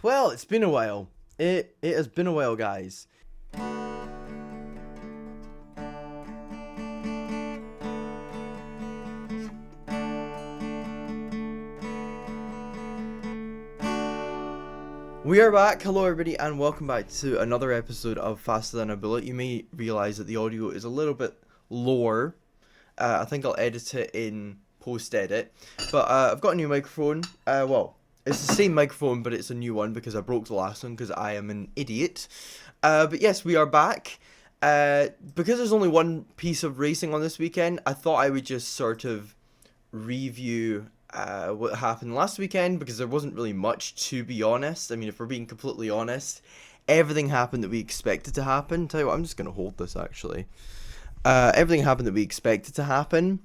Well, it's been a while. It has been a while, guys. We are back. Hello, everybody, and welcome back to another episode of Faster Than a Bullet. You may realize that the audio is a little bit lower. I think I'll edit it in post-edit. But I've got a new microphone. Well, it's the same microphone, but it's a new one because I broke the last one because I am an idiot. But yes, we are back. Because there's only one piece of racing on this weekend, I thought I would just sort of review what happened last weekend, because there wasn't really much, to be honest. I mean, if we're being completely honest, everything happened that we expected to happen. Tell you what, I'm just going to hold this, actually. Everything happened that we expected to happen.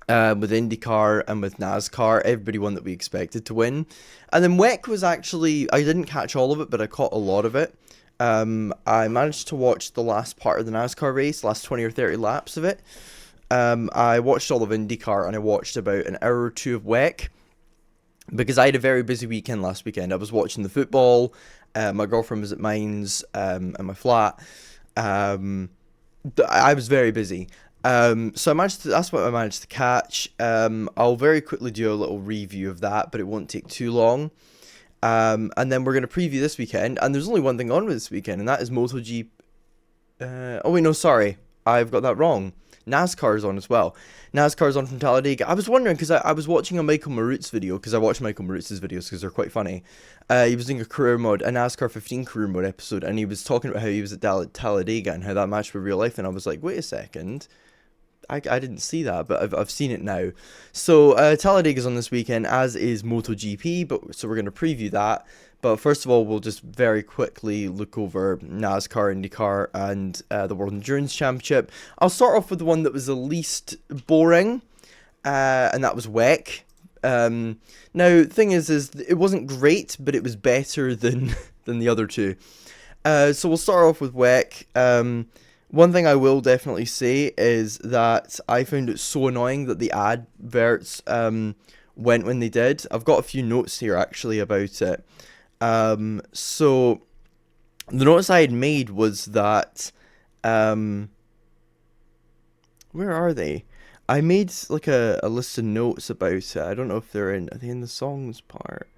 With IndyCar and with NASCAR, everybody won that we expected to win. And then WEC was actually, I didn't catch all of it, but I caught a lot of it. I managed to watch the last part of the NASCAR race, last 20 or 30 laps of it. I watched all of IndyCar, and I watched about an hour or two of WEC, because I had a very busy weekend last weekend. I was watching the football, my girlfriend was at mine's, and my flat. I was very busy. So that's what I managed to catch. I'll very quickly do a little review of that, but it won't take too long. And then we're going to preview this weekend, and there's only one thing on with this weekend, and that is MotoGP. Oh wait, no, sorry, I've got that wrong. NASCAR is on as well. NASCAR is on from Talladega. I was wondering, because I was watching a Michael Marutz video, because I watch Michael Marutz's videos because they're quite funny. He was doing a NASCAR 15 career mode episode, and he was talking about how he was at Talladega and how that matched with real life, and I was like, wait a second. I didn't see that, but I've seen it now. So Talladega's on this weekend, as is MotoGP, so we're going to preview that. But first of all, we'll just very quickly look over NASCAR, IndyCar, and the World Endurance Championship. I'll start off with the one that was the least boring, and that was WEC. Now, the thing is it wasn't great, but it was better than the other two. So we'll start off with WEC. One thing I will definitely say is that I found it so annoying that the adverts went when they did. I've got a few notes here, actually, about it. So the notes I had made was that, where are they? I made like a list of notes about it. I don't know if are they in the songs part?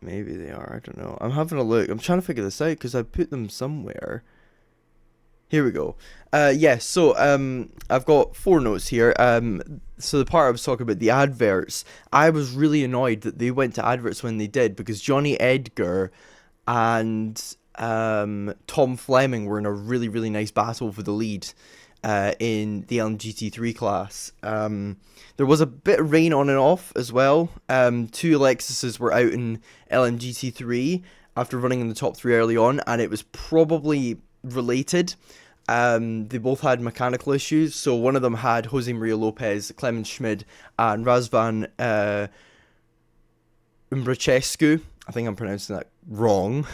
Maybe they are, I don't know. I'm having a look. I'm trying to figure this out because I put them somewhere. Here we go. So I've got 4 notes here. So the part I was talking about, the adverts, I was really annoyed that they went to adverts when they did, because Johnny Edgar and Tom Fleming were in a really, really nice battle for the lead in the LMGT3 class. There was a bit of rain on and off as well. 2 Lexuses were out in LMGT3 after running in the top 3 early on, and it was probably related. They both had mechanical issues. So one of them had Jose Maria Lopez, Clemens Schmid, and Razvan Umbrachescu. I think I'm pronouncing that wrong.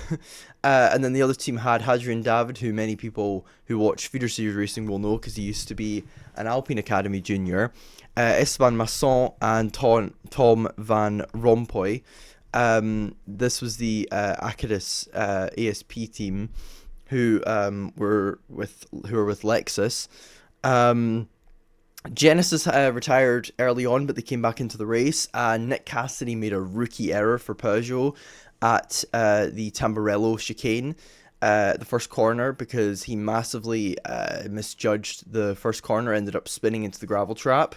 And then the other team had Hadrian David, who many people who watch Feeder Series Racing will know because he used to be an Alpine Academy junior. Esteban Masson and Tom Van Rompuy. This was the Acadis ASP team, who were with Lexus. Genesis retired early on, but they came back into the race. Nick Cassidy made a rookie error for Peugeot at the Tamburello chicane, the first corner, because he massively misjudged the first corner, ended up spinning into the gravel trap.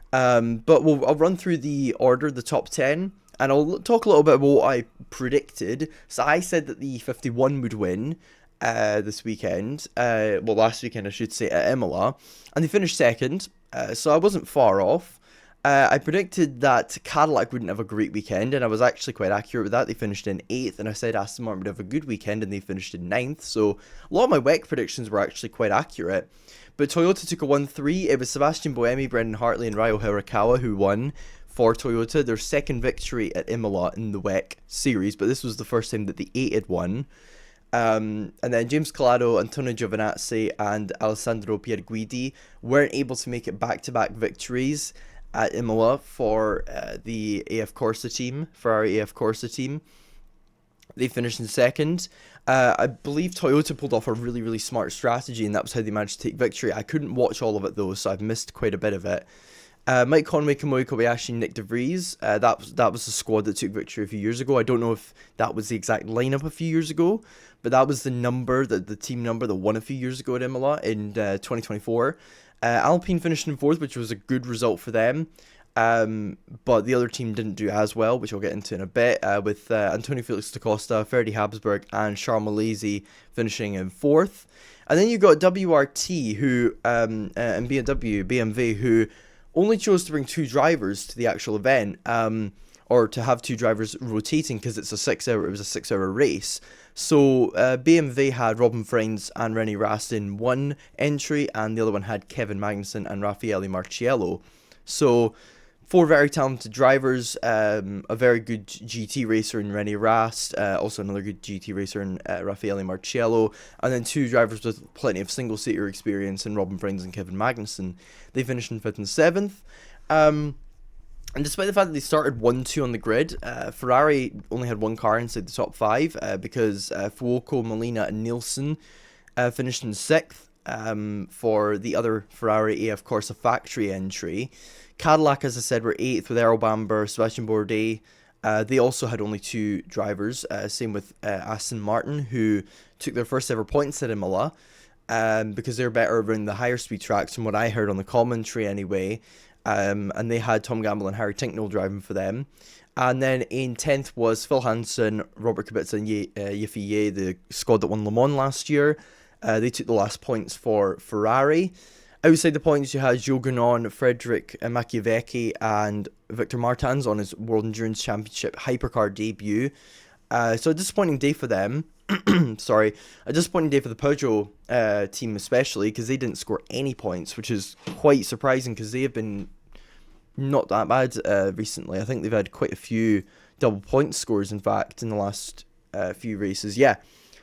But I'll run through the order, the top 10, and I'll talk a little bit about what I predicted. So I said that the 51 would win this weekend, last weekend I should say, at Imola, and they finished second, so I wasn't far off. I predicted that Cadillac wouldn't have a great weekend, and I was actually quite accurate with that. They finished in 8th, and I said Aston Martin would have a good weekend, and they finished in 9th, so a lot of my WEC predictions were actually quite accurate. But Toyota took a 1-3, it was Sebastian Buemi, Brendan Hartley, and Ryo Hirakawa who won for Toyota, their second victory at Imola in the WEC series, but this was the first time that the 8 had won. And then James Calado, Antonio Giovinazzi, and Alessandro Pierguidi weren't able to make it back-to-back victories. at Imola for the AF Corsa team, Ferrari AF Corsa team. They finished in second. I believe Toyota pulled off a really, really smart strategy, and that was how they managed to take victory. I couldn't watch all of it, though, so I've missed quite a bit of it. Mike Conway, Kamui Kobayashi, Nick DeVries. That was the squad that took victory a few years ago. I don't know if that was the exact lineup a few years ago, but that was the number, the team number that won a few years ago at Imola in 2024. Alpine finished in fourth, which was a good result for them. But the other team didn't do as well, which I'll get into in a bit, with Antonio Felix da Costa, Ferdi Habsburg, and Charles Malaysia finishing in fourth. And then you got WRT, who and BMW, who only chose to bring two drivers to the actual event, or to have two drivers rotating because it was a 6-hour race. So BMW had Robin Freins and Rennie Rast in one entry, and the other one had Kevin Magnussen and Raffaele Marciello. So 4 very talented drivers, a very good GT racer in Rennie Rast, also another good GT racer in Raffaele Marciello, and then 2 drivers with plenty of single-seater experience in Robin Freins and Kevin Magnussen. They finished in 5th and 7th. And despite the fact that they started 1-2 on the grid, Ferrari only had one car inside the top 5, because Fuoco, Molina, and Nielsen finished in 6th for the other Ferrari AF Corsa factory entry. Cadillac, as I said, were 8th with Errol Bamber, Sebastian Bourdais. They also had only 2 drivers. Same with Aston Martin, who took their first ever points at Imola, because they're better around the higher speed tracks, from what I heard on the commentary anyway. And they had Tom Gamble and Harry Tinknell driving for them. And then in 10th was Phil Hansen, Robert Kubica, and Yiffy Ye, the squad that won Le Mans last year. They took the last points for Ferrari. Outside the points, you had Joe Guinon, Frederick Machiavecchi, and Victor Martins on his World Endurance Championship Hypercar debut. So a disappointing day for them. Sorry, a disappointing day for the Peugeot team especially, because they didn't score any points, which is quite surprising because they have been not that bad recently. I think they've had quite a few double point scores, in fact, in the last few races. Yeah,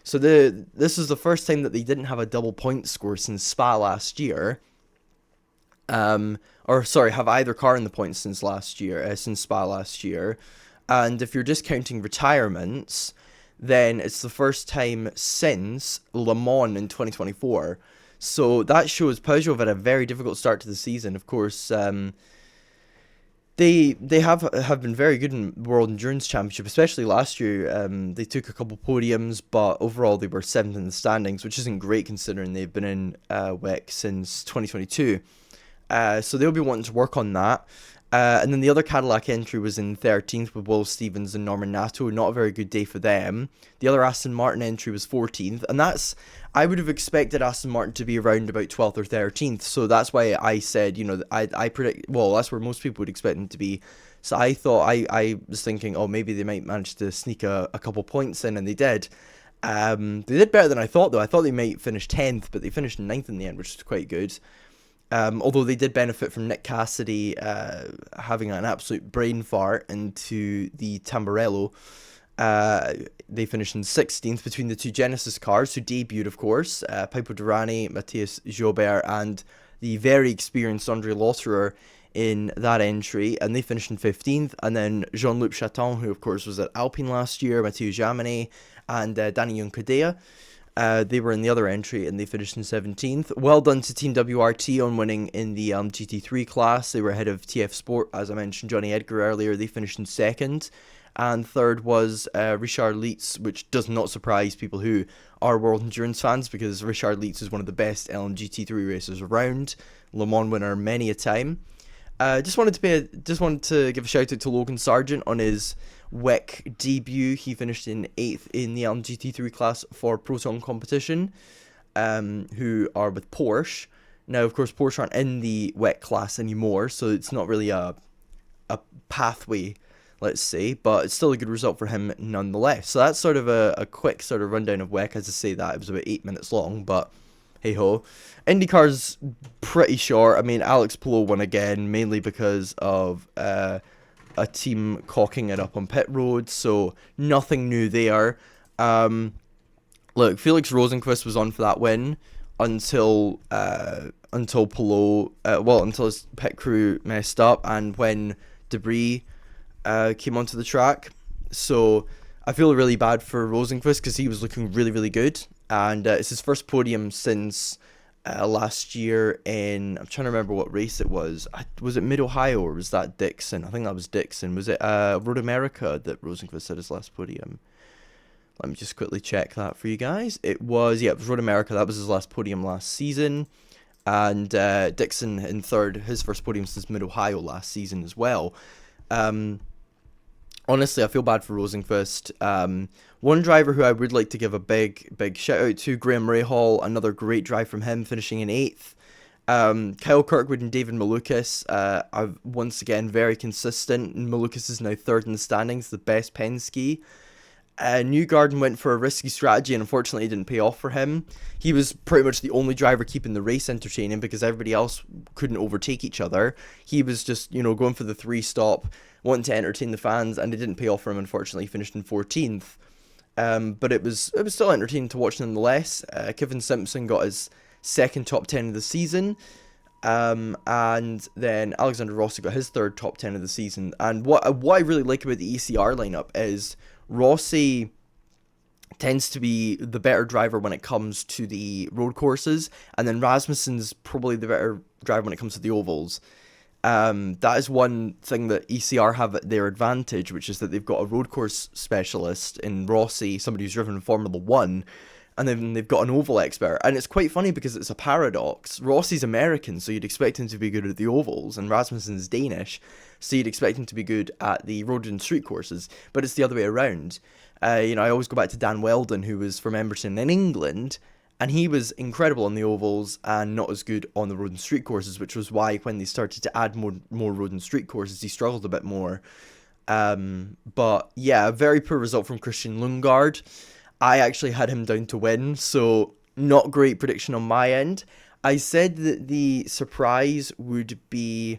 so this is the first time that they didn't have a double point score since Spa last year. Have either car in the points since Spa last year. And if you're discounting retirements, then it's the first time since Le Mans in 2024. So that shows Peugeot have had a very difficult start to the season. Of course, they have been very good in World Endurance Championship, especially last year. They took a couple podiums, but overall they were 7th in the standings, which isn't great considering they've been in WEC since 2022. So they'll be wanting to work on that. And then the other Cadillac entry was in 13th with Will Stevens and Norman Nato. Not a very good day for them. The other Aston Martin entry was 14th. And I would have expected Aston Martin to be around about 12th or 13th. So that's why I said, I predict, well, that's where most people would expect them to be. So I thought, I was thinking, maybe they might manage to sneak a couple points in, and they did. They did better than I thought, though. I thought they might finish 10th, but they finished 9th in the end, which is quite good. Although they did benefit from Nick Cassidy having an absolute brain fart into the Tamburello. They finished in 16th between the 2 Genesis cars, who debuted, of course. Pipo Derani, Matthias Jobert, and the very experienced Andre Lotterer in that entry, and they finished in 15th. And then Jean-Luc Chaton, who of course was at Alpine last year, Matteo Jaminet, and Danny Juncadea. They were in the other entry, and they finished in 17th. Well done to Team WRT on winning in the GT3 class. They were ahead of TF Sport, as I mentioned, Johnny Edgar earlier. They finished in 2nd. And 3rd was Richard Lietz, which does not surprise people who are World Endurance fans, because Richard Lietz is one of the best LMGT3 racers around. Le Mans winner many a time. Just wanted to give a shout out to Logan Sargent on his WEC debut. He finished in 8th in the LMGT3 class for Proton Competition, who are with Porsche. Now, of course, Porsche aren't in the WEC class anymore, so it's not really a pathway, let's say, but it's still a good result for him nonetheless. So that's sort of a quick sort of rundown of WEC. As I say that, it was about 8 minutes long, but hey-ho. IndyCar's pretty short. I mean, Alex Palou won again, mainly because of a team cocking it up on pit road, so nothing new there. Look, Felix Rosenqvist was on for that win until until until his pit crew messed up and when debris came onto the track. So I feel really bad for Rosenqvist because he was looking really, really good. And it's his first podium since last year I'm trying to remember what race it was. Was it Mid-Ohio or was that Dixon? I think that was Dixon. Was it Road America that Rosenqvist had his last podium? Let me just quickly check that for you guys. It was Road America. That was his last podium last season. And Dixon in third, his first podium since Mid-Ohio last season as well. Honestly, I feel bad for Rosenqvist. One driver who I would like to give a big shout out to, Graham Rahal, another great drive from him, finishing in 8th. Kyle Kirkwood and David Malukas are once again very consistent. Malukas is now 3rd in the standings, the best Penske. Newgarden went for a risky strategy and unfortunately it didn't pay off for him. He was pretty much the only driver keeping the race entertaining because everybody else couldn't overtake each other. He was just, going for the 3-stop, wanting to entertain the fans, and it didn't pay off for him. Unfortunately, he finished in 14th. But it was still entertaining to watch nonetheless. Kevin Simpson got his 2nd top 10 of the season. And then Alexander Rossi got his 3rd top 10 of the season. And what I really like about the ECR lineup is Rossi tends to be the better driver when it comes to the road courses, and then Rasmussen's probably the better driver when it comes to the ovals. That is one thing that ECR have at their advantage, which is that they've got a road course specialist in Rossi, somebody who's driven Formula 1, and then they've got an oval expert. And it's quite funny because it's a paradox. Rossi's American, so you'd expect him to be good at the ovals, and Rasmussen's Danish, so you'd expect him to be good at the road and street courses, but it's the other way around. I always go back to Dan Weldon, who was from Emberton in England, and he was incredible on the ovals and not as good on the road and street courses, which was why when they started to add more road and street courses, he struggled a bit more. But yeah, a very poor result from Christian Lundgaard. I actually had him down to win, so not great prediction on my end. I said that the surprise would be...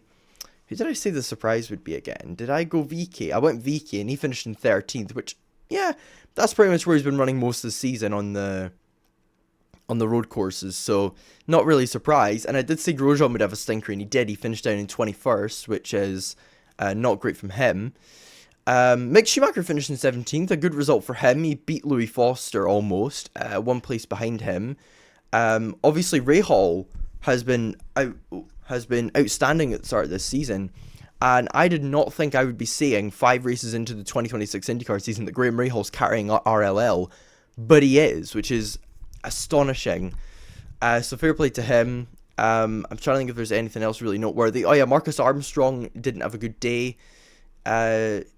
Who did I say the surprise would be again? Did I go VK? I went VK and he finished in 13th, which, yeah, that's pretty much where he's been running most of the season on the road courses, so not really surprised. And I did say Grosjean would have a stinker, and he did. He finished down in 21st, which is not great from him. Mick Schumacher finished in 17th, a good result for him. He beat Louis Foster almost, 1 place behind him. Obviously, Rahal has been outstanding at the start of this season, and I did not think I would be saying 5 races into the 2026 IndyCar season that Graham Rahal's carrying RLL, but he is, which is astonishing. So fair play to him. I'm trying to think if there's anything else really noteworthy. Oh yeah, Marcus Armstrong didn't have a good day.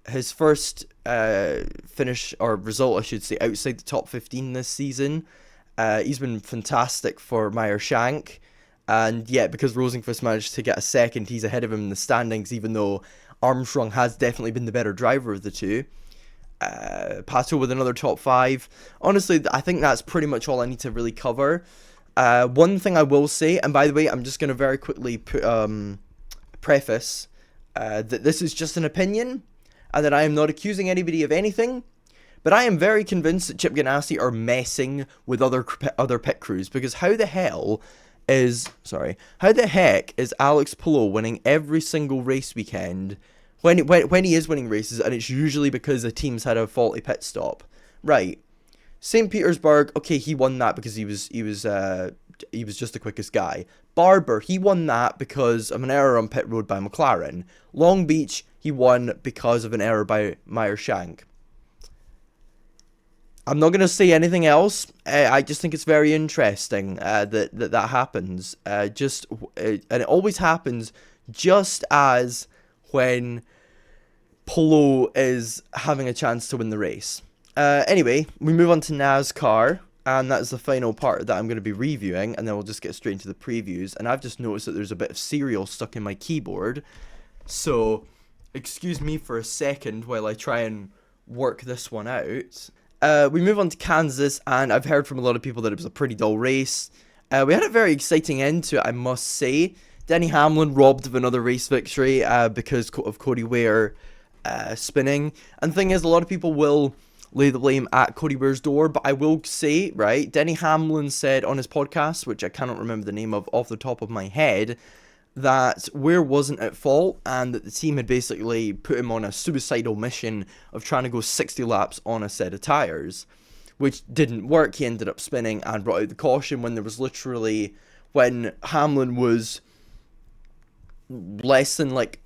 His first finish, or result I should say, outside the top 15 this season. He's been fantastic for Meyer Shank. And yeah, because Rosenqvist managed to get a 2nd, he's ahead of him in the standings, even though Armstrong has definitely been the better driver of the two. Pato with another top 5. Honestly, I think that's pretty much all I need to really cover. One thing I will say, and by the way, I'm just going to very quickly preface that this is just an opinion, and that I am not accusing anybody of anything, but I am very convinced that Chip Ganassi are messing with other pit crews, because how the heck is Alex Palou winning every single race weekend when he is winning races, and it's usually because the team's had a faulty pit stop? Right. St. Petersburg, okay, he won that because he was just the quickest guy. Barber, he won that because of an error on pit road by McLaren. Long Beach, he won because of an error by Meyer Shank. I'm not going to say anything else. I just think it's very interesting that happens. And it always happens just as when Polo is having a chance to win the race. Anyway, we move on to NASCAR, and that's the final part that I'm going to be reviewing, and then we'll just get straight into the previews. And I've just noticed that there's a bit of cereal stuck in my keyboard, so excuse me for a second while I try and work this one out. We move on to Kansas, and I've heard from a lot of people that it was a pretty dull race. We had a very exciting end to it, I must say. Denny Hamlin robbed of another race victory because of Cody Ware spinning. And the thing is, a lot of people will lay the blame at Cody Ware's door, but I will say, right, Denny Hamlin said on his podcast, which I cannot remember the name of off the top of my head, that Ware wasn't at fault and that the team had basically put him on a suicidal mission of trying to go 60 laps on a set of tyres, which didn't work. He ended up spinning and brought out the caution when there was literally, when Hamlin was less than like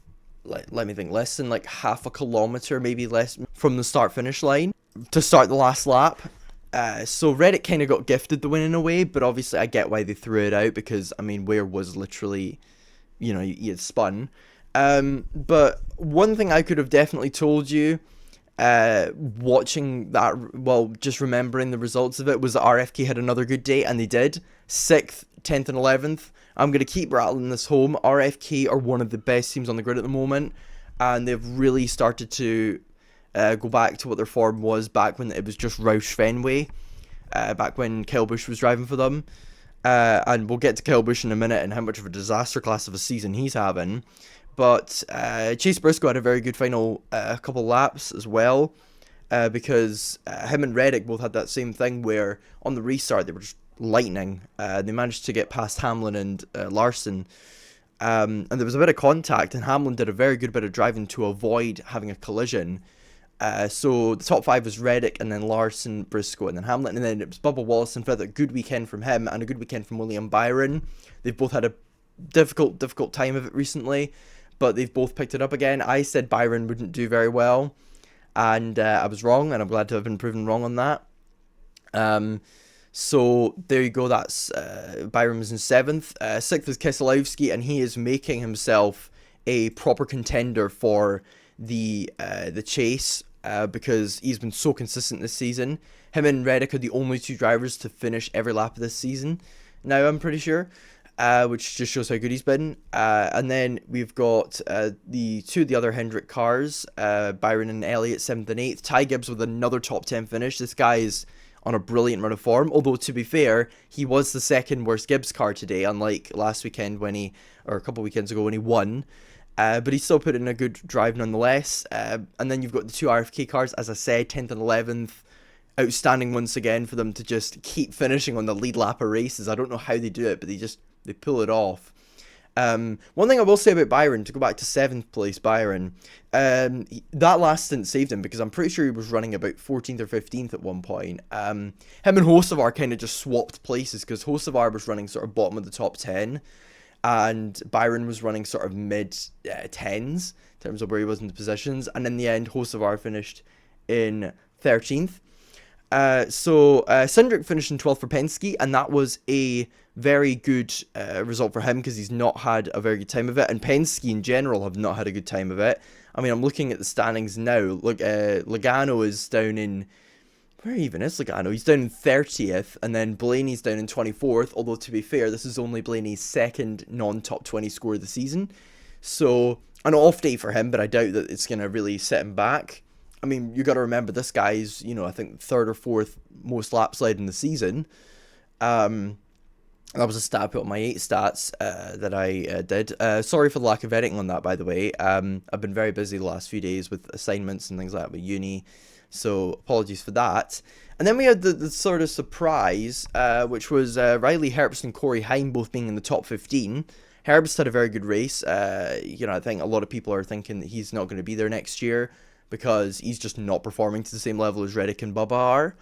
half a kilometre, maybe less, from the start finish line to start the last lap. So Reddick kind of got gifted the win in a way, but obviously I get why they threw it out, because I mean Ware was literally, you know, he had spun. But one thing I could have definitely told you, watching that, well, just remembering the results of it, was that RFK had another good day, and they did. 6th, 10th and 11th. I'm going to keep rattling this home. RFK are one of the best teams on the grid at the moment, and they've really started to go back to what their form was back when it was just Roush Fenway, back when Kyle Busch was driving for them. And we'll get to Kyle Busch in a minute and how much of a disaster class of a season he's having. But Chase Briscoe had a very good final couple laps as well, because him and Reddick both had that same thing where on the restart they were just lightning. They managed to get past Hamlin and Larson, and there was a bit of contact, and Hamlin did a very good bit of driving to avoid having a collision. So the top 5 was Reddick, and then Larson, Briscoe, and then Hamlin, and then it was Bubba Wallace and Feather. Good weekend from him, and a good weekend from William Byron. They've both had a difficult time of it recently, but they've both picked it up again. I said Byron wouldn't do very well, and I was wrong, and I'm glad to have been proven wrong on that. So there you go, that's Byron was in 7th. 6th is Keselowski, and he is making himself a proper contender for the chase, because he's been so consistent this season. Him and Reddick are the only 2 drivers to finish every lap of this season now, I'm pretty sure, which just shows how good he's been. And then we've got the 2 of the other Hendrick cars, Byron and Elliott, 7th and 8th. Ty Gibbs with another top 10 finish. This guy is on a brilliant run of form, although to be fair, he was the second worst Gibbs car today, unlike last weekend or a couple weekends ago when he won. But he still put in a good drive nonetheless. And then you've got the 2 RFK cars, as I said, 10th and 11th. Outstanding once again for them to just keep finishing on the lead lap of races. I don't know how they do it, but they pull it off. One thing I will say about Byron, to go back to 7th place Byron, that last stint saved him, because I'm pretty sure he was running about 14th or 15th at one point. Him and Hocevar kind of just swapped places, because Hocevar was running sort of bottom of the top 10, and Byron was running sort of mid 10s in terms of where he was in the positions, and in the end Hocevar finished in 13th. So Cindric finished in 12th for Penske, and that was a very good result for him, because he's not had a very good time of it, and Penske in general have not had a good time of it. I mean, I'm looking at the standings now. Look, Logano is down in, where even is Logano? He's down in 30th, and then Blaney's down in 24th, although to be fair, this is only Blaney's second non-top 20 score of the season. So, an off day for him, but I doubt that it's going to really set him back. I mean, you got to remember, this guy's, you know, I think 3rd or 4th most laps led in the season. That was a stat I put on my 8 stats that I did. Sorry for the lack of editing on that, by the way. I've been very busy the last few days with assignments and things like that with uni, so apologies for that. And then we had the sort of surprise, which was Riley Herbst and Corey Heim both being in the top 15. Herbst had a very good race. You know, I think a lot of people are thinking that he's not going to be there next year, because he's just not performing to the same level as Reddick and Bubba are,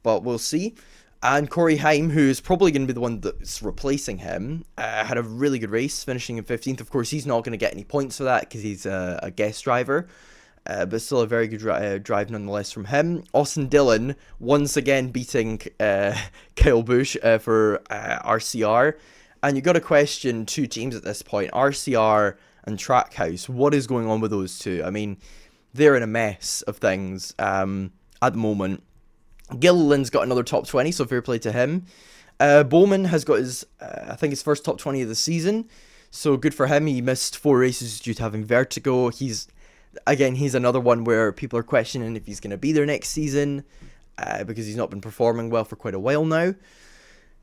but we'll see. And Corey Heim, who is probably going to be the one that's replacing him, had a really good race, finishing in 15th. Of course, he's not going to get any points for that, because he's a guest driver, but still a very good drive nonetheless from him. Austin Dillon, once again beating Kyle Busch for RCR. And you've got to question 2 teams at this point, RCR and Trackhouse. What is going on with those 2? I mean, they're in a mess of things at the moment. Gilliland's got another top 20, so fair play to him. Bowman has got his, I think his first top 20 of the season, so good for him. He missed 4 races due to having vertigo. He's another one where people are questioning if he's going to be there next season, because he's not been performing well for quite a while now.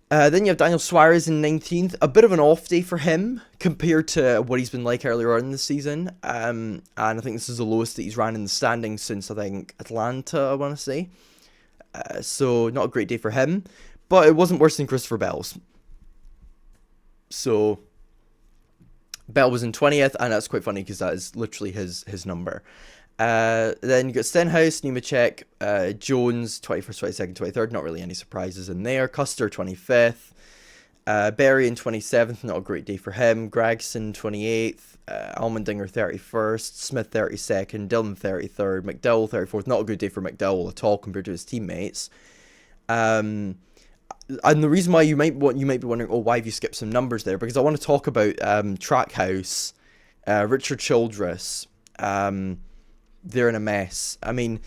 Then you have Daniel Suarez in 19th. A bit of an off day for him compared to what he's been like earlier on in the season. And I think this is the lowest that he's ran in the standings since, I think, Atlanta, I want to say. So not a great day for him. But it wasn't worse than Christopher Bell's. So Bell was in 20th, and that's quite funny because that is literally his number. Then you got Stenhouse, Nemechek, Jones, 21st, 22nd, 23rd. Not really any surprises in there. Custer, 25th. Berry in 27th. Not a great day for him. Gregson, 28th. Allmendinger, 31st. Smith, 32nd. Dillon, 33rd. McDowell, 34th. Not a good day for McDowell at all compared to his teammates. And the reason why you might be wondering, why have you skipped some numbers there? Because I want to talk about Trackhouse, Richard Childress. They're in a mess. I mean,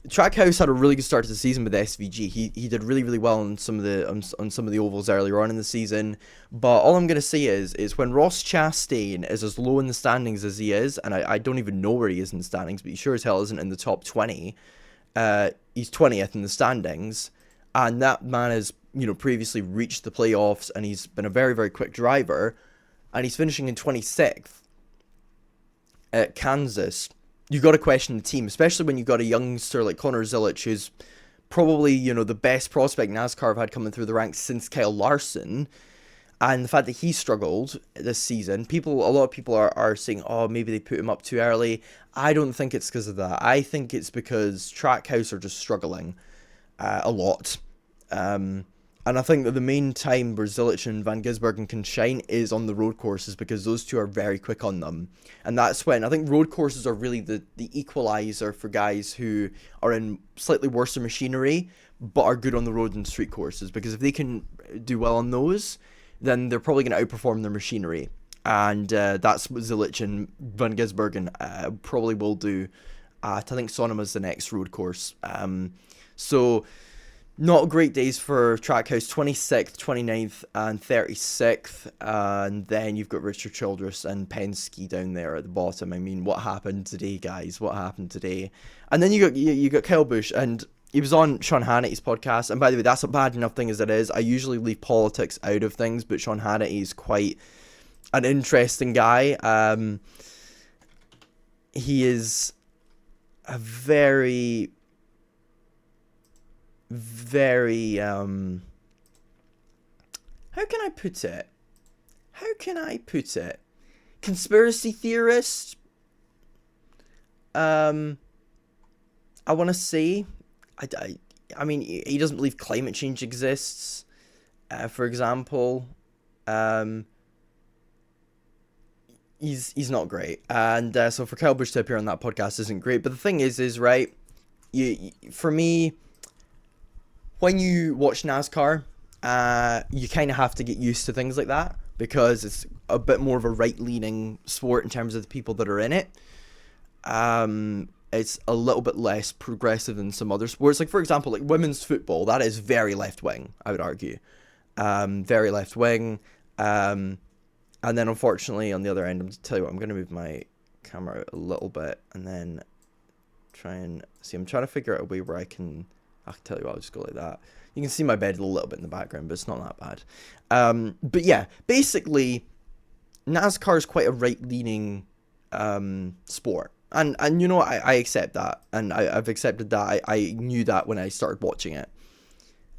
Trackhouse had a really good start to the season with SVG. He did really, really well on some of the ovals earlier on in the season. But all I'm gonna say is when Ross Chastain is as low in the standings as he is, and I don't even know where he is in the standings, but he sure as hell isn't in the top 20. He's 20th in the standings, and that man has previously reached the playoffs, and he's been a very, very quick driver, and he's finishing in 26th at Kansas. You got to question the team, especially when you got a youngster like Connor Zilic, who's probably, the best prospect NASCAR have had coming through the ranks since Kyle Larson. And the fact that he struggled this season, a lot of people are saying, maybe they put him up too early. I don't think it's because of that. I think it's because Trackhouse are just struggling a lot. And I think that the main time where Zilic and Van Gisbergen can shine is on the road courses, because those two are very quick on them. And that's when I think road courses are really the equalizer for guys who are in slightly worse machinery but are good on the road and street courses. Because if they can do well on those, then they're probably going to outperform their machinery. And that's what Zilic and Van Gisbergen probably will do at, I think, Sonema's the next road course. So not great days for Trackhouse, 26th, 29th, and 36th. And then you've got Richard Childress and Penske down there at the bottom. I mean, what happened today, guys? What happened today? And then you got Kyle Busch, and he was on Sean Hannity's podcast. And by the way, that's a bad enough thing as it is. I usually leave politics out of things, but Sean Hannity is quite an interesting guy. He is a very how can I put it conspiracy theorist. I want to say I mean, he doesn't believe climate change exists, for example. He's not great, and so for Kyle Busch to appear on that podcast isn't great. But the thing is right, for me, when you watch NASCAR, you kind of have to get used to things like that, because it's a bit more of a right-leaning sport in terms of the people that are in it. It's a little bit less progressive than some other sports. Like, for example, like women's football, that is very left-wing, I would argue. Very left-wing. And then, unfortunately, on the other end, I'm going to move my camera out a little bit and then try and see. I'm trying to figure out a way where I'll tell you what, I'll just go like that. You can see my bed a little bit in the background, but it's not that bad. But yeah, basically, NASCAR is quite a right-leaning sport. And I accept that. And I've accepted that. I knew that when I started watching it.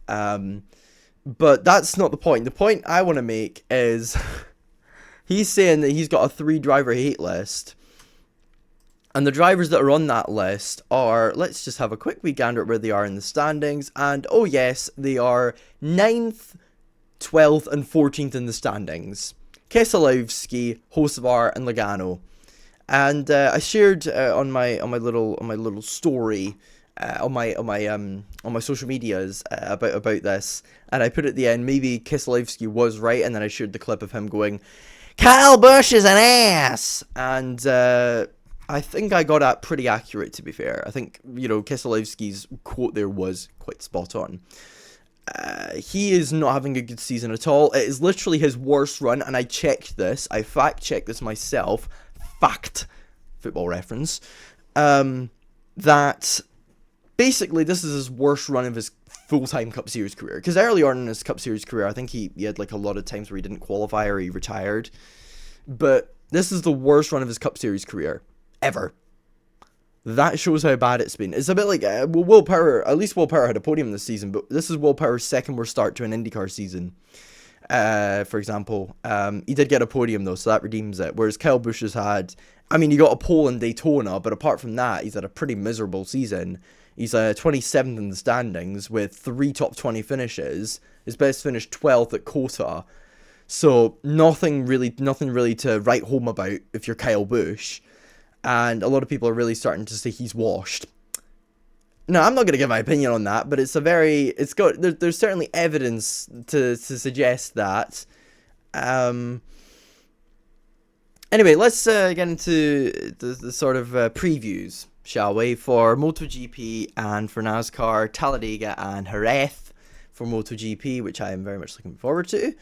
But that's not the point. The point I want to make is he's saying that he's got a 3-driver hate list. And the drivers that are on that list are, let's just have a quick wee gander at where they are in the standings. And, oh yes, they are 9th, 12th, and 14th in the standings. Keselowski, Hocevar, and Logano. And I shared on my little story on my social medias about this, and I put at the end, maybe Keselowski was right, and then I shared the clip of him going, "Kyle Busch is an ass," and I think I got that pretty accurate, to be fair. I think, Keselowski's quote there was quite spot on. He is not having a good season at all. It is literally his worst run, and I checked this. I fact-checked this myself. Fact. Football reference. That Basically, this is his worst run of his full-time Cup Series career. Because early on in his Cup Series career, I think he had like a lot of times where he didn't qualify or he retired. But this is the worst run of his Cup Series career ever. That shows how bad it's been. It's a bit like Will Power. At least Will Power had a podium this season, but this is Will Power's second worst start to an IndyCar season. For example, he did get a podium though, so that redeems it. Whereas Kyle Busch has had, I mean, he got a pole in Daytona, but apart from that, he's had a pretty miserable season. He's 27th in the standings with 3 top 20 finishes. His best finish 12th at COTA. So nothing really to write home about if you're Kyle Busch. And a lot of people are really starting to say he's washed. No, I'm not going to give my opinion on that, but there's certainly evidence to suggest that. Anyway, let's get into the sort of previews, shall we, for MotoGP and for NASCAR, Talladega and Jerez for MotoGP, which I am very much looking forward to.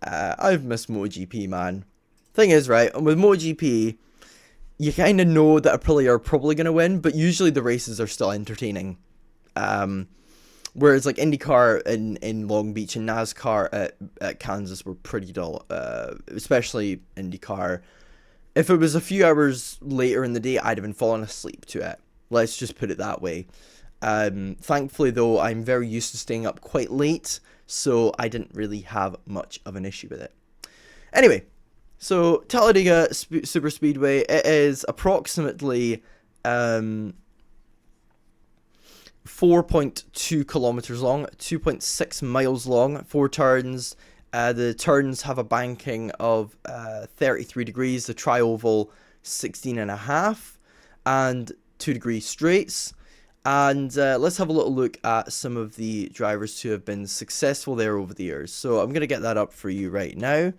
I've missed MotoGP, man. Thing is, right, with MotoGP, you kind of know that Aprilia are probably going to win, but usually the races are still entertaining. Whereas like IndyCar in Long Beach and NASCAR at Kansas were pretty dull, especially IndyCar. If it was a few hours later in the day, I'd have been falling asleep to it. Let's just put it that way. Thankfully, though, I'm very used to staying up quite late, so I didn't really have much of an issue with it. Anyway. So, Talladega Super Speedway, it is approximately 4.2 kilometers long, 2.6 miles long, 4 turns. The turns have a banking of 33 degrees, the tri-oval 16.5, and 2-degree straights. And let's have a little look at some of the drivers who have been successful there over the years. So, I'm going to get that up for you right now.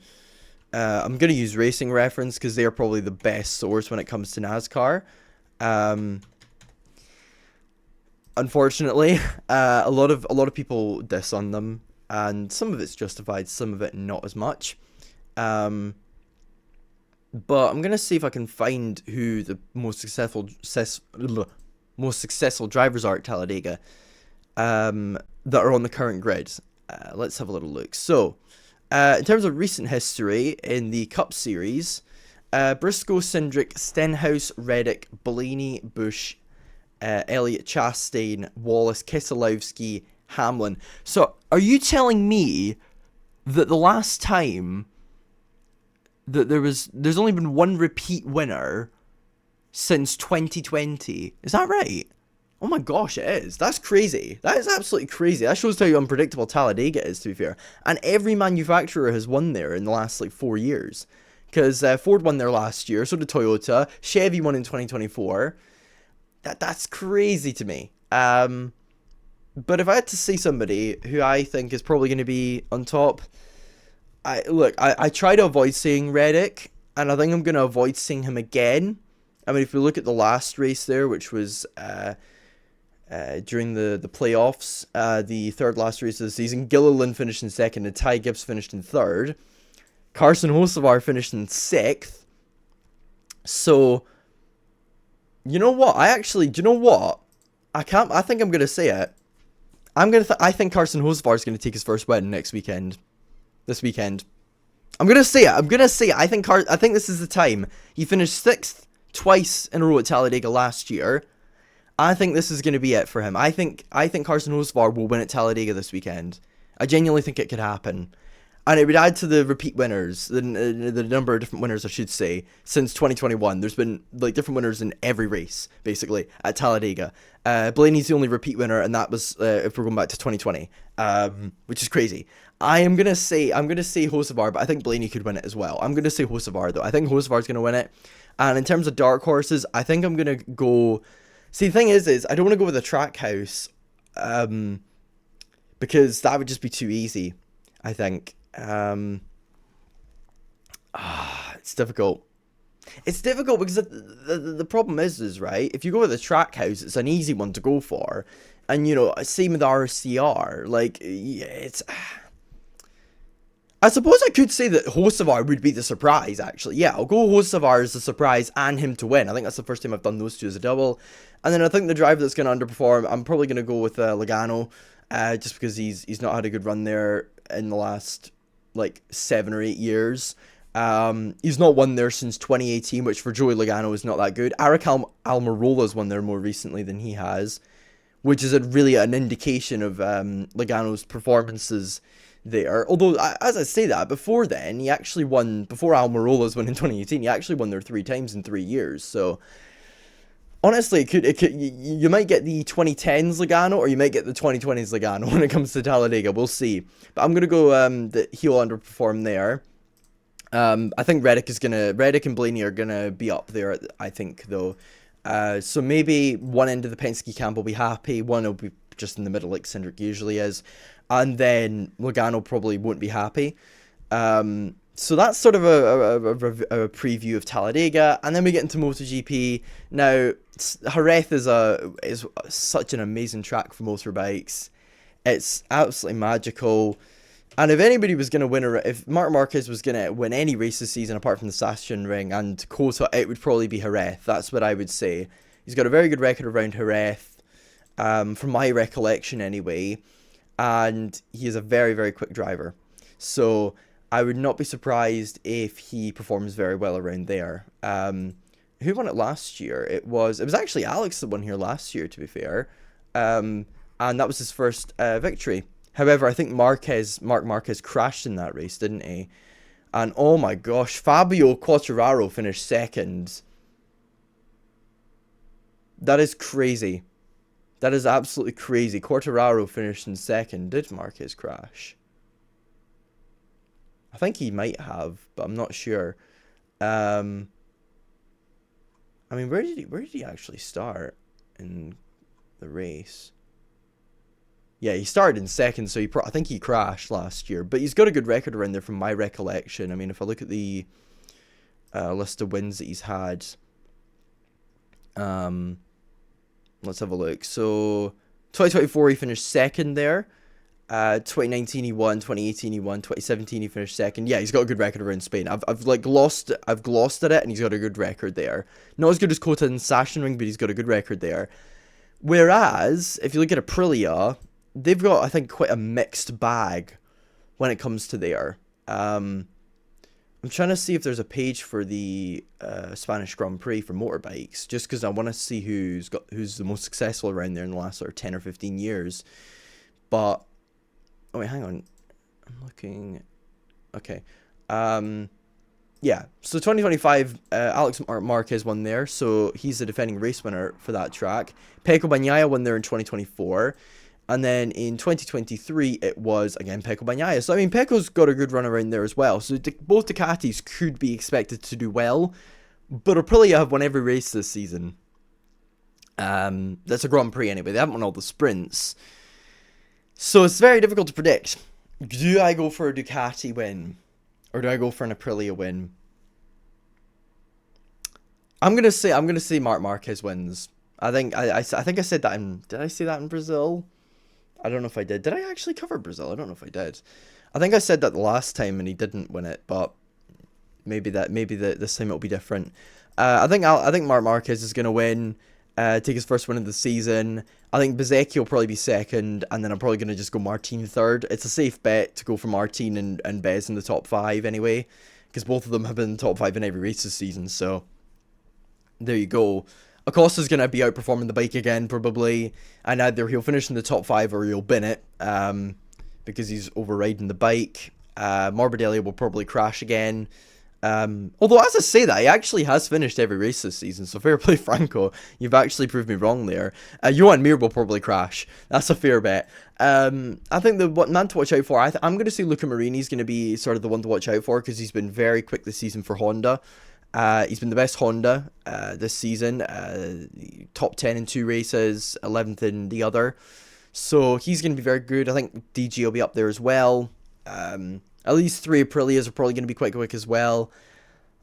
I'm going to use Racing Reference because they're probably the best source when it comes to NASCAR. Unfortunately, a lot of people diss on them, and some of it's justified, some of it not as much. But I'm going to see if I can find who the most successful drivers are at Talladega that are on the current grid. Let's have a little look. So, in terms of recent history in the Cup Series, Briscoe, Cindric, Stenhouse, Reddick, Blaney, Busch, Elliott, Chastain, Wallace, Keselowski, Hamlin. So, are you telling me that the last time that there's only been one repeat winner since 2020? Is that right? Oh my gosh, it is. That's crazy. That is absolutely crazy. That shows how unpredictable Talladega is, to be fair. And every manufacturer has won there in the last, 4 years. Because Ford won there last year, so did Toyota. Chevy won in 2024. That's crazy to me. But if I had to say somebody who I think is probably going to be on top, I try to avoid saying Reddick, and I think I'm going to avoid saying him again. I mean, if we look at the last race there, which was during the playoffs, the third last race of the season, Gilliland finished in second and Ty Gibbs finished in third. Carson Hocevar finished in sixth. So, you know what? I think I'm going to say it. I think Carson Hocevar is going to take his first win this weekend. I'm going to say it. I think this is the time. He finished sixth twice in a row at Talladega last year. I think this is going to be it for him. I think Carson Hocevar will win at Talladega this weekend. I genuinely think it could happen. And it would add to the repeat winners, the number of different winners, I should say, since 2021. There's been different winners in every race, basically, at Talladega. Blaney's the only repeat winner, and that was if we're going back to 2020, which is crazy. I'm gonna say Hocevar, but I think Blaney could win it as well. I'm gonna say Hocevar though. I think Hocevar's gonna win it. And in terms of dark horses, I think I'm gonna go. See, the thing is I don't want to go with a Trackhouse, because that would just be too easy. I think. It's difficult. It's difficult because the problem is right, if you go with a Trackhouse, it's an easy one to go for. And, same with RCR. I suppose I could say that Hocevar would be the surprise, actually. Yeah, I'll go Hocevar as the surprise and him to win. I think that's the first time I've done those two as a double. And then I think the driver that's going to underperform, I'm probably going to go with Logano, just because he's not had a good run there in the last, like, 7 or 8 years. He's not won there since 2018, which for Joey Logano is not that good. Eric Almirola's won there more recently than he has, which is really an indication of Logano's performances there. Although, as I say that, before then, he actually won, before Almirola's won in 2018, he actually won there 3 times in 3 years. So, honestly, you might get the 2010s Logano, or you might get the 2020s Logano when it comes to Talladega. We'll see. But I'm going to go that he'll underperform there. I think Reddick and Blaney are gonna be up there, I think, though. So maybe one end of the Penske camp will be happy, one will be just in the middle like Cindric usually is, and then Logano probably won't be happy. So that's sort of a preview of Talladega, and then we get into MotoGP. Now, Jerez is such an amazing track for motorbikes. It's absolutely magical. And if anybody was going to win, if Marc Marquez was going to win any race this season apart from the Sachsenring and Kota, it would probably be Jerez. That's what I would say. He's got a very good record around Jerez, from my recollection anyway, and he is a very, very quick driver. So I would not be surprised if he performs very well around there. Who won it last year? It was actually Alex that won here last year, to be fair, and that was his first victory. However, I think Marc Marquez crashed in that race, didn't he? And oh my gosh, Fabio Quartararo finished second. That is crazy. That is absolutely crazy. Quartararo finished in second. Did Marquez crash? I think he might have, but I'm not sure. I mean, where did he actually start in the race? Yeah, he started in second, so I think he crashed last year. But he's got a good record around there from my recollection. I mean, if I look at the list of wins that he's had, let's have a look. So, 2024 he finished second there. 2019 he won. 2018 he won. 2017 he finished second. Yeah, he's got a good record around Spain. I've glossed at it, and he's got a good record there. Not as good as Kota and Sachsenring, but he's got a good record there. Whereas, if you look at Aprilia, they've got, I think, quite a mixed bag when it comes to there. I'm trying to see if there's a page for the Spanish Grand Prix for motorbikes, just because I want to see who's the most successful around there in the last sort of 10 or 15 years. But, oh wait, hang on. I'm looking. Okay. Yeah, so 2025, Alex Marquez won there, so he's the defending race winner for that track. Pecco Bagnaia won there in 2024. And then in 2023, it was, again, Pecco Bagnaia. So, I mean, Pecco's got a good run around there as well. So, both Ducatis could be expected to do well. But Aprilia have won every race this season. That's a Grand Prix anyway. They haven't won all the sprints. So, it's very difficult to predict. Do I go for a Ducati win? Or do I go for an Aprilia win? I'm gonna say Marc Marquez wins. I think I said that in, did I say that in Brazil? I don't know if I did. Did I actually cover Brazil? I don't know if I did. I think I said that the last time and he didn't win it, but maybe this time it'll be different. I think Marc Marquez is gonna win, take his first win of the season. I think Bezzecchi will probably be second, and then I'm probably gonna just go Martin third. It's a safe bet to go for Martin and Bez in the top 5 anyway, because both of them have been in the top 5 in every race this season. So there you go. Acosta's going to be outperforming the bike again, probably, and either he'll finish in the top 5 or he'll bin it, because he's overriding the bike. Morbidelli will probably crash again. Although, as I say that, he actually has finished every race this season, so fair play, Franco. You've actually proved me wrong there. Johan Mir will probably crash. That's a fair bet. I think the man to watch out for, I'm going to say Luca Marini's going to be sort of the one to watch out for, because he's been very quick this season for Honda. He's been the best Honda this season. Top 10 in 2 races, 11th in the other. So he's going to be very good. I think DG will be up there as well. At least 3 Aprilias are probably going to be quite quick as well.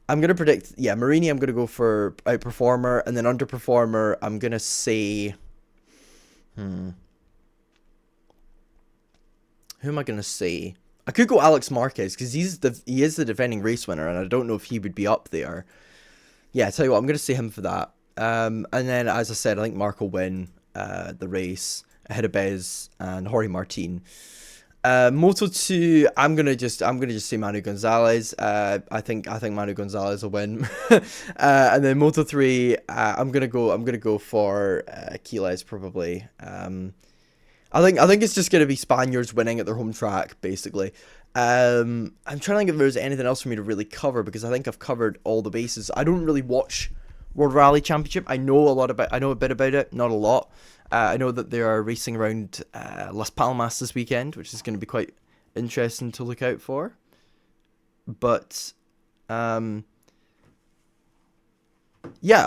I'm going to predict, yeah, Marini I'm going to go for outperformer. And then underperformer, I'm going to say... Who am I going to say? I could go Alex Marquez because he is the defending race winner, and I don't know if he would be up there. Yeah, I tell you what, I'm going to say him for that. And then, as I said, I think Mark will win the race ahead of Bez and Jorge Martin. Moto2, I'm gonna just say Manu Gonzalez. I think Manu Gonzalez will win. And then Moto3, I'm gonna go for Quiles probably. I think it's just gonna be Spaniards winning at their home track basically. I'm trying to think if there's anything else for me to really cover because I think I've covered all the bases. I don't really watch World Rally Championship. I know a bit about it, not a lot. I know that they are racing around Las Palmas this weekend, which is going to be quite interesting to look out for. But, yeah,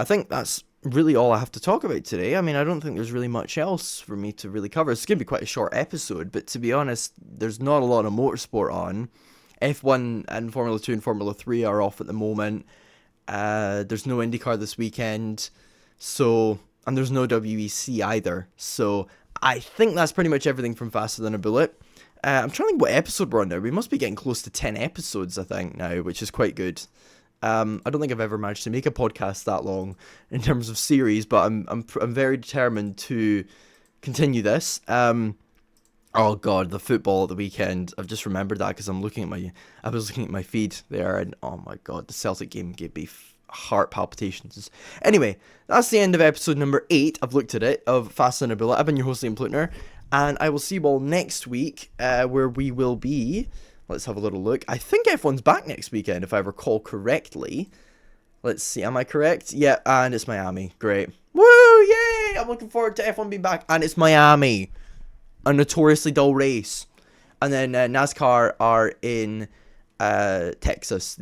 I think that's really all I have to talk about today. I mean, I don't think there's really much else for me to really cover. It's going to be quite a short episode, but to be honest, there's not a lot of motorsport on. F1 and Formula 2 and Formula 3 are off at the moment. There's no IndyCar this weekend, and there's no WEC either. So I think that's pretty much everything from Faster Than a Bullet. I'm trying to think what episode we're on now. We must be getting close to 10 episodes, I think, now, which is quite good. I don't think I've ever managed to make a podcast that long in terms of series, but I'm very determined to continue this. Oh god, the football at the weekend. I've just remembered that because I was looking at my feed there, and oh my god, the Celtic game gave me heart palpitations. Anyway, that's the end of episode number 8. I've looked at it of Fast and a Bullet. I've been your host, Liam Ploetner, and I will see you all next week, where we will be. Let's have a little look. I think F1's back next weekend, if I recall correctly. Let's see, am I correct? Yeah, and it's Miami. Great. Woo! Yay! I'm looking forward to F1 being back, and it's Miami. A notoriously dull race. And then NASCAR are in Texas.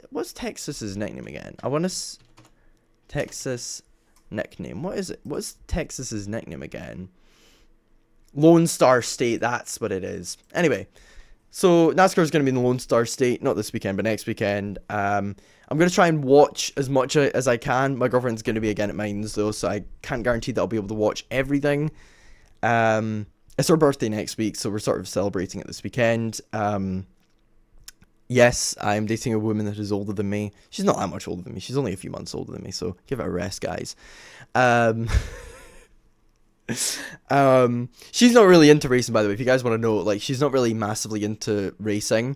What's Texas's nickname again? Texas nickname. What is it? What's Texas's nickname again? Lone Star State. That's what it is. Anyway, so NASCAR is going to be in the Lone Star State, not this weekend, but next weekend. I'm going to try and watch as much as I can. My girlfriend's going to be again at Mines though, so I can't guarantee that I'll be able to watch everything. It's her birthday next week, so we're sort of celebrating it this weekend. Yes, I'm dating a woman that is older than me. She's not that much older than me. She's only a few months older than me, so give it a rest, guys. She's not really into racing, by the way. If you guys want to know, like, she's not really massively into racing.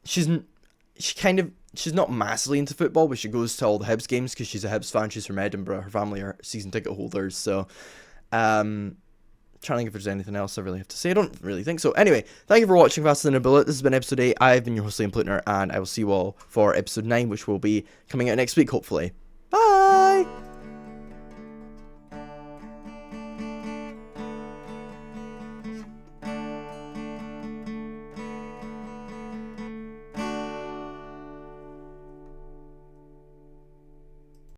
She's not massively into football, but she goes to all the Hibs games because she's a Hibs fan. She's from Edinburgh. Her family are season ticket holders, so trying to think if there's anything else I really have to say. I don't really think so. Anyway, thank you for watching Faster Than a Bullet. This has been episode 8. I've been your host, Liam Ploetner, and I will see you all for episode 9, which will be coming out next week, hopefully. Bye!